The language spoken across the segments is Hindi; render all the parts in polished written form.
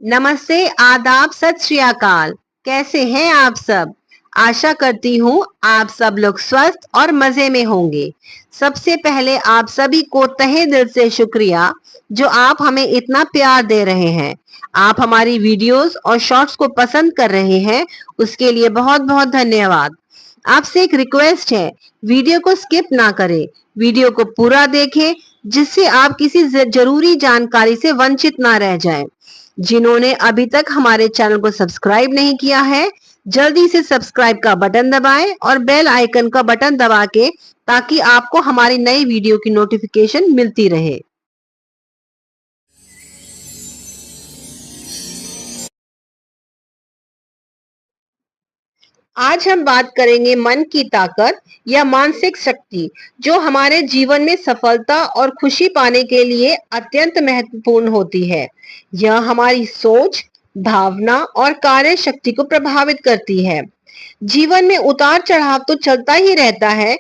नमस्ते, आदाब, सत श्री अकाल। कैसे हैं आप सब? आशा करती हूँ आप सब लोग स्वस्थ और मजे में होंगे। सबसे पहले आप सभी को तहे दिल से शुक्रिया जो आप हमें इतना प्यार दे रहे हैं। आप हमारी वीडियोस और शॉर्ट्स को पसंद कर रहे हैं, उसके लिए बहुत बहुत धन्यवाद। आपसे एक रिक्वेस्ट है, वीडियो को स्किप ना करें, वीडियो को पूरा देखें जिससे आप किसी जरूरी जानकारी से वंचित ना रह जाएं। जिन्होंने अभी तक हमारे चैनल को सब्सक्राइब नहीं किया है, जल्दी से सब्सक्राइब का बटन दबाएं और बेल आइकन का बटन दबा के, ताकि आपको हमारी नई वीडियो की नोटिफिकेशन मिलती रहे। आज हम बात करेंगे मन की ताकत या मानसिक शक्ति, जो हमारे जीवन में सफलता और खुशी पाने के लिए अत्यंत महत्वपूर्ण होती है। यह हमारी सोच, भावना और कार्य शक्ति को प्रभावित करती है। जीवन में उतार चढ़ाव तो चलता ही रहता है।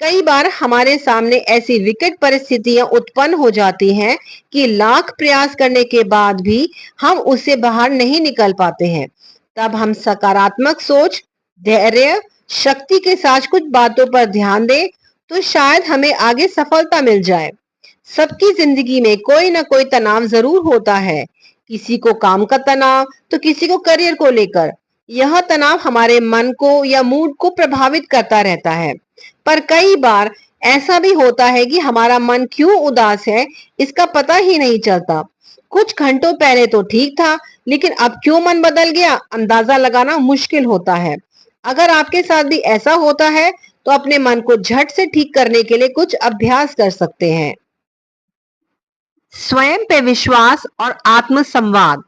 कई बार हमारे सामने ऐसी विकट परिस्थितियां उत्पन्न हो जाती हैं कि लाख प्रयास करने के बाद भी हम उससे बाहर नहीं निकल पाते हैं। तब हम सकारात्मक सोच, धैर्य, शक्ति के साथ कुछ बातों पर ध्यान दें तो शायद हमें आगे सफलता मिल जाए। सबकी जिंदगी में कोई ना कोई तनाव जरूर होता है। किसी को काम का तनाव तो किसी को करियर को लेकर। यह तनाव हमारे मन को या मूड को प्रभावित करता रहता है। पर कई बार ऐसा भी होता है कि हमारा मन क्यों उदास है, इसका पता ही नहीं चलता। कुछ घंटों पहले तो ठीक था, लेकिन अब क्यों मन बदल गया, अंदाजा लगाना मुश्किल होता है। अगर आपके साथ भी ऐसा होता है तो अपने मन को झट से ठीक करने के लिए कुछ अभ्यास कर सकते हैं। स्वयं पे विश्वास और आत्म संवाद।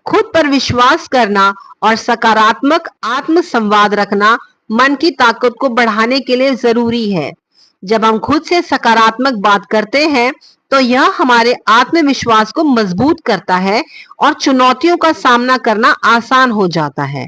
खुद पर विश्वास करना और सकारात्मक आत्म संवाद रखना मन की ताकत को बढ़ाने के लिए जरूरी है। जब हम खुद से सकारात्मक बात करते हैं तो यह हमारे आत्मविश्वास को मजबूत करता है और चुनौतियों का सामना करना आसान हो जाता है।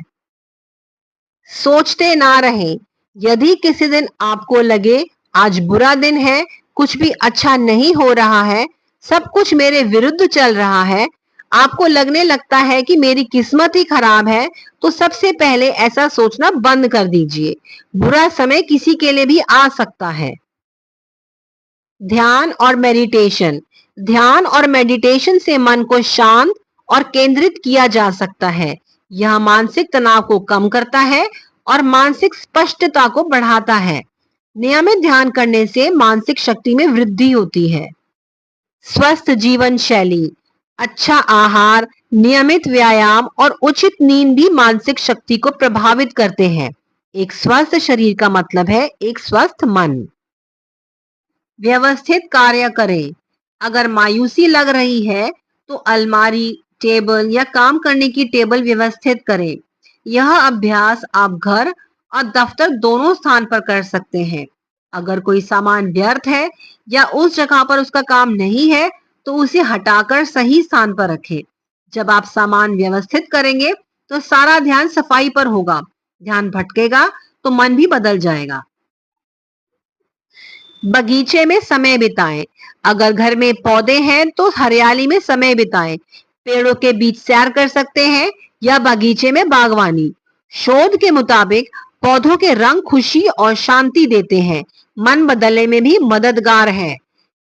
सोचते ना रहें। यदि किसी दिन आपको लगे आज बुरा दिन है, कुछ भी अच्छा नहीं हो रहा है, सब कुछ मेरे विरुद्ध चल रहा है, आपको लगने लगता है कि मेरी किस्मत ही खराब है, तो सबसे पहले ऐसा सोचना बंद कर दीजिए। बुरा समय किसी के लिए भी आ सकता है। ध्यान और मेडिटेशन। ध्यान और मेडिटेशन से मन को शांत और केंद्रित किया जा सकता है। यह मानसिक तनाव को कम करता है और मानसिक स्पष्टता को बढ़ाता है। नियमित ध्यान करने से मानसिक शक्ति में वृद्धि होती है। स्वस्थ जीवन शैली। अच्छा आहार, नियमित व्यायाम और उचित नींद भी मानसिक शक्ति को प्रभावित करते हैं। एक स्वस्थ शरीर का मतलब है एक स्वस्थ मन। व्यवस्थित कार्य करें। अगर मायूसी लग रही है तो अलमारी, टेबल या काम करने की टेबल व्यवस्थित करें। यह अभ्यास आप घर और दफ्तर दोनों स्थान पर कर सकते हैं। अगर कोई सामान व्यर्थ है या उस जगह पर उसका काम नहीं है तो उसे हटाकर सही स्थान पर रखें। जब आप सामान व्यवस्थित करेंगे तो सारा ध्यान सफाई पर होगा। ध्यान भटकेगा तो मन भी बदल जाएगा। बगीचे में समय बिताएं। अगर घर में पौधे हैं तो हरियाली में समय बिताएं। पेड़ों के बीच सैर कर सकते हैं या बगीचे में बागवानी। शोध के मुताबिक पौधों के रंग खुशी और शांति देते हैं, मन बदलने में भी मददगार है।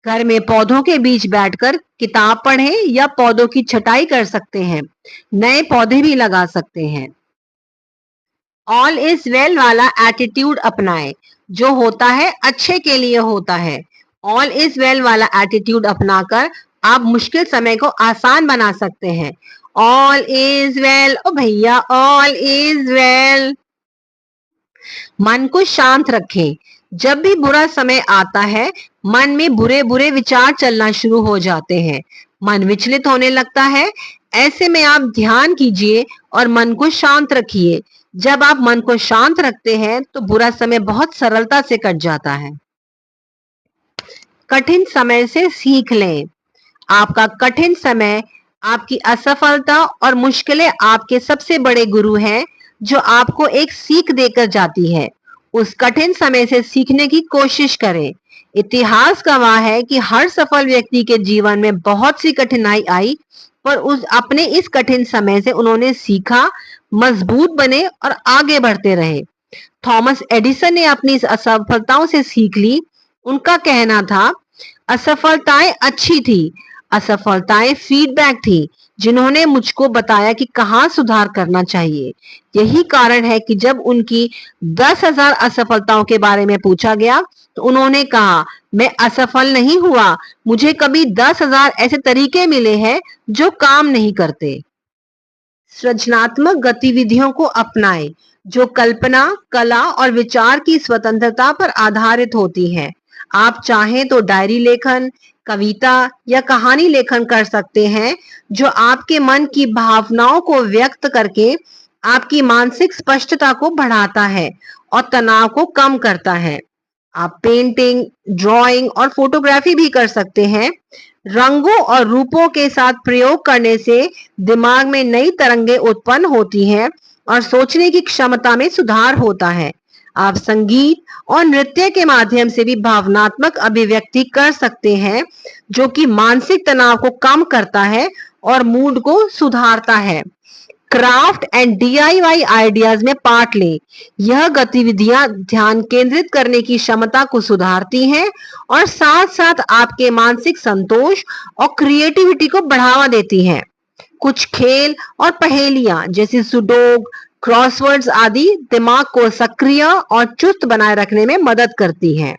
घर में पौधों के बीच बैठकर किताब पढ़ें या पौधों की छटाई कर सकते हैं। नए पौधे भी लगा सकते हैं। ऑल इज वेल वाला एटीट्यूड अपनाएं। जो होता है अच्छे के लिए होता है। ऑल इज वेल वाला एटीट्यूड अपनाकर आप मुश्किल समय को आसान बना सकते हैं। ऑल इज वेल, ओ भैया ऑल इज वेल। मन को शांत रखें। जब भी बुरा समय आता है, मन में बुरे बुरे विचार चलना शुरू हो जाते हैं। मन विचलित होने लगता है। ऐसे में आप ध्यान कीजिए और मन को शांत रखिए। जब आप मन को शांत रखते हैं तो बुरा समय बहुत सरलता से कट जाता है। कठिन समय से सीख लें। आपका कठिन समय, आपकी असफलता और मुश्किलें आपके सबसे बड़े गुरु हैं, जो आपको एक सीख देकर जाती है। उस कठिन समय से सीखने की कोशिश करें। इतिहास गवाह है कि हर सफल व्यक्ति के जीवन में बहुत सी कठिनाई आई, पर उस अपने इस कठिन समय से उन्होंने सीखा, मजबूत बने और आगे बढ़ते रहे। थॉमस एडिसन ने अपनी इस असफलताओं से सीख ली। उनका कहना था, असफलताएं अच्छी थी, असफलताएं फीडबैक थी, जिन्होंने मुझको बताया कि कहाँ सुधार करना चाहिए। यही कारण है कि जब उनकी 10,000 असफलताओं के बारे में पूछा गया तो उन्होंने कहा, मैं असफल नहीं हुआ, मुझे कभी 10,000 ऐसे तरीके मिले हैं जो काम नहीं करते। सृजनात्मक गतिविधियों को अपनाएं जो कल्पना, कला और विचार की स्वतंत्रता पर आधारित होती हैं। आप चाहें तो डायरी लेखन, कविता या कहानी लेखन कर सकते हैं, जो आपके मन की भावनाओं को व्यक्त करके आपकी मानसिक स्पष्टता को बढ़ाता है और तनाव को कम करता है। आप पेंटिंग, ड्राइंग और फोटोग्राफी भी कर सकते हैं। रंगों और रूपों के साथ प्रयोग करने से दिमाग में नई तरंगें उत्पन्न होती हैं और सोचने की क्षमता में सुधार होता है। आप संगीत और नृत्य के माध्यम से भी भावनात्मक अभिव्यक्ति कर सकते हैं, जो कि मानसिक तनाव को कम करता है और मूड को सुधारता है। क्राफ्ट एंड डीआईवाई आइडियाज में पार्ट लें। यह गतिविधियां ध्यान केंद्रित करने की क्षमता को सुधारती हैं और साथ-साथ आपके मानसिक संतोष और क्रिएटिविटी को बढ़ावा देती हैं। कुछ खेल और पहेलियां जैसे सुडोक, क्रॉसवर्ड्स आदि दिमाग को सक्रिय और चुस्त बनाए रखने में मदद करती हैं।